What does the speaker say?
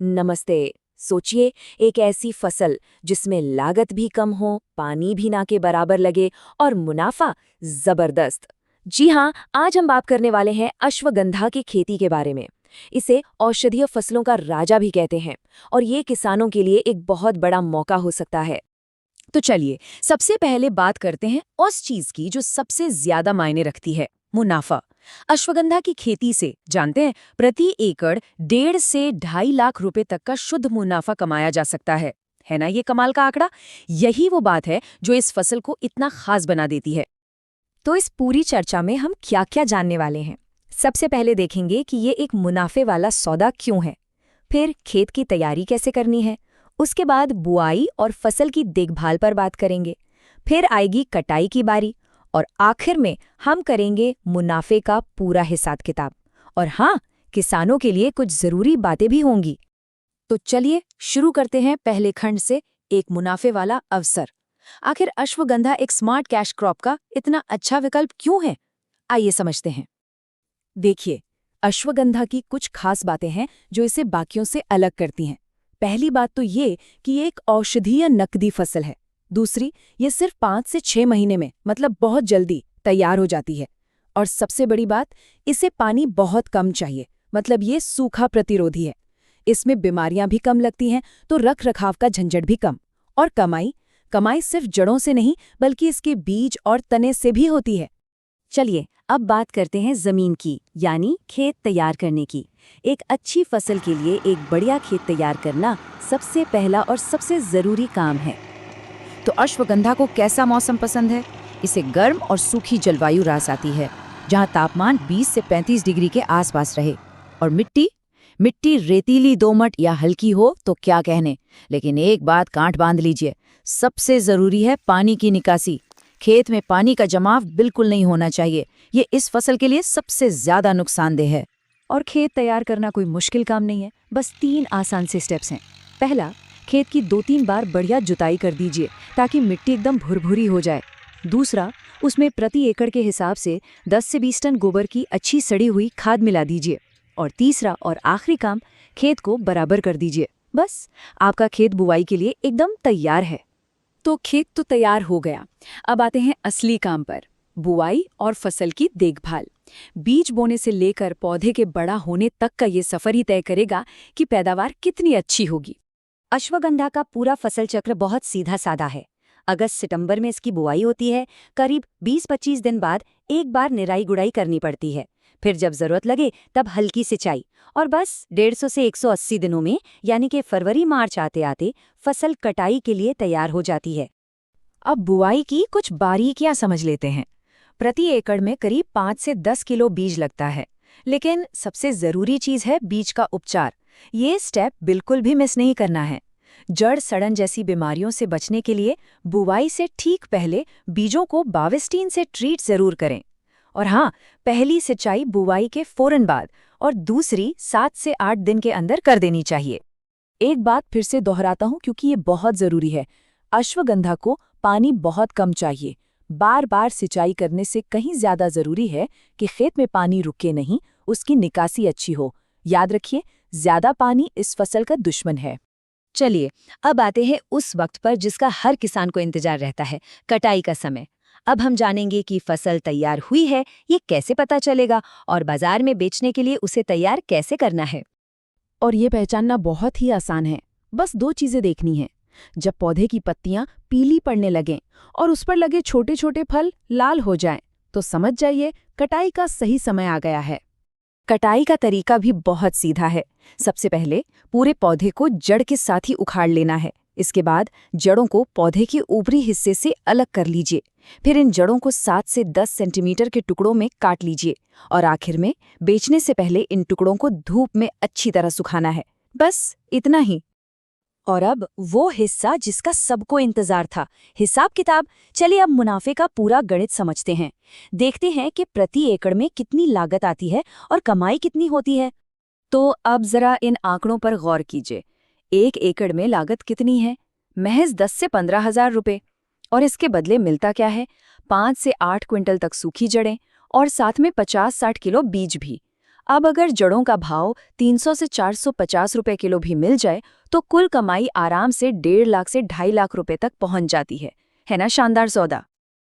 नमस्ते। सोचिए, एक ऐसी फसल जिसमें लागत भी कम हो, पानी भी ना के बराबर लगे और मुनाफा जबरदस्त। जी हाँ, आज हम बात करने वाले हैं अश्वगंधा की खेती के बारे में। इसे औषधीय फसलों का राजा भी कहते हैं और ये किसानों के लिए एक बहुत बड़ा मौका हो सकता है। तो चलिए सबसे पहले बात करते हैं उस चीज की जो सबसे ज्यादा मायने रखती है, मुनाफा। अश्वगंधा की खेती से जानते हैं प्रति एकड़ 1.5 से 2.5 लाख रुपए तक का शुद्ध मुनाफा कमाया जा सकता है ना ये कमाल का आंकड़ा। यही वो बात है जो इस फसल को इतना खास बना देती है। तो इस पूरी चर्चा में हम क्या-क्या जानने वाले हैं। सबसे पहले देखेंगे कि ये एक मुनाफे वाला सौदा क्यों है। फिर खेत की तैयारी कैसे करनी है। उसके बाद बुआई और फसल की देखभाल पर बात करेंगे। फिर आएगी कटाई की बारी और आखिर में हम करेंगे मुनाफे का पूरा हिसाब किताब। और हाँ, किसानों के लिए कुछ जरूरी बातें भी होंगी। तो चलिए शुरू करते हैं पहले खंड से, एक मुनाफे वाला अवसर। आखिर अश्वगंधा एक स्मार्ट कैश क्रॉप का इतना अच्छा विकल्प क्यों है, आइए समझते हैं। देखिए, अश्वगंधा की कुछ खास बातें हैं जो इसे बाकियों से अलग करती हैं। पहली बात तो ये कि ये एक औषधीय नकदी फसल है। दूसरी, ये सिर्फ 5 से 6 महीने में, मतलब बहुत जल्दी तैयार हो जाती है। और सबसे बड़ी बात, इसे पानी बहुत कम चाहिए, मतलब ये सूखा प्रतिरोधी है। इसमें बीमारियां भी कम लगती हैं, तो रख रखाव का झंझट भी कम। और कमाई कमाई सिर्फ जड़ों से नहीं, बल्कि इसके बीज और तने से भी होती है। चलिए अब बात करते हैं जमीन की, यानी खेत तैयार करने की। एक अच्छी फसल के लिए एक बढ़िया खेत तैयार करना सबसे पहला और सबसे जरूरी काम है। तो अश्वगंधा को कैसा मौसम पसंद है? इसे गर्म और सूखी जलवायु रास आती है, जहां तापमान 20 से 35 डिग्री के आसपास रहे। और मिट्टी मिट्टी रेतीली, दोमट या हल्की हो तो क्या कहने। लेकिन एक बात गांठ बांध लीजिए, सबसे जरूरी है पानी की निकासी। खेत में पानी का जमाव बिल्कुल नहीं होना चाहिए। ये इस फसल के लिए सबसे ज्यादा नुकसानदेह है। और खेत तैयार करना कोई मुश्किल काम नहीं है, बस 3 आसान से स्टेप्स हैं। पहला, खेत की 2-3 बार बढ़िया जुताई कर दीजिए ताकि मिट्टी एकदम भुरभुरी हो जाए। दूसरा, उसमें प्रति एकड़ के हिसाब से 10 से 20 टन गोबर की अच्छी सड़ी हुई खाद मिला दीजिए। और तीसरा और आखिरी काम, खेत को बराबर कर दीजिए। बस आपका खेत बुवाई के लिए एकदम तैयार है। तो खेत तो तैयार हो गया। अब आते हैं असली काम पर, बुआई और फसल की देखभाल। बीज बोने से लेकर पौधे के बड़ा होने तक का ये सफर ही तय करेगा कि पैदावार कितनी अच्छी होगी। अश्वगंधा का पूरा फसल चक्र बहुत सीधा साधा है। अगस्त-सितंबर में इसकी बुआई होती है। करीब 20-25 दिन बाद एक बार निराई गुड़ाई करनी पड़ती है। फिर जब जरूरत लगे तब हल्की सिंचाई। और बस 150 से 180 दिनों में, यानी कि फरवरी-मार्च आते आते फसल कटाई के लिए तैयार हो जाती है। अब बुआई की कुछ बारीकियां समझ लेते हैं। प्रति एकड़ में करीब 5 से 10 किलो बीज लगता है। लेकिन सबसे जरूरी चीज है बीज का उपचार। ये स्टेप बिल्कुल भी मिस नहीं करना है। जड़ सड़न जैसी बीमारियों से बचने के लिए बुवाई से ठीक पहले बीजों को बाविस्टीन से ट्रीट जरूर करें। और हाँ, पहली सिंचाई बुवाई के फौरन बाद और दूसरी 7 से 8 दिन के अंदर कर देनी चाहिए। एक बात फिर से दोहराता हूं क्योंकि ये बहुत जरूरी है। अश्वगंधा को पानी बहुत कम चाहिए। बार बार सिंचाई करने से कहीं ज्यादा जरूरी है कि खेत में पानी रुके नहीं, उसकी निकासी अच्छी हो। याद रखिए, ज्यादा पानी इस फसल का दुश्मन है। चलिए अब आते हैं उस वक्त पर जिसका हर किसान को इंतजार रहता है, कटाई का समय। अब हम जानेंगे कि फसल तैयार हुई है, ये कैसे पता चलेगा और बाजार में बेचने के लिए उसे तैयार कैसे करना है। और ये पहचानना बहुत ही आसान है। बस 2 चीजें देखनी है। जब पौधे की पत्तियां पीली पड़ने लगें और उस पर लगे छोटे छोटे फल लाल हो जाएं, तो समझ जाइए कटाई का सही समय आ गया है। कटाई का तरीका भी बहुत सीधा है। सबसे पहले पूरे पौधे को जड़ के साथ ही उखाड़ लेना है। इसके बाद जड़ों को पौधे के ऊपरी हिस्से से अलग कर लीजिए। फिर इन जड़ों को 7 से 10 सेंटीमीटर के टुकड़ों में काट लीजिए। और आखिर में बेचने से पहले इन टुकड़ों को धूप में अच्छी तरह सुखाना है। बस इतना ही। और अब वो हिस्सा जिसका सबको इंतजार था, हिसाब किताब। चलिए अब मुनाफे का पूरा गणित समझते हैं। देखते हैं कि प्रति एकड़ में कितनी लागत आती है और कमाई कितनी होती है। तो अब जरा इन आंकड़ों पर गौर कीजिए। 1 एकड़ में लागत कितनी है? महज 10 से 15 हजार रुपये। और इसके बदले मिलता क्या है? 5 से 8 क्विंटल तक सूखी जड़ें और साथ में 50-60 किलो बीज भी। अब अगर जड़ों का भाव 300 से 450 रुपए किलो भी मिल जाए तो कुल कमाई आराम से 1.5 लाख से 2.5 लाख रुपए तक पहुंच जाती है ना शानदार सौदा।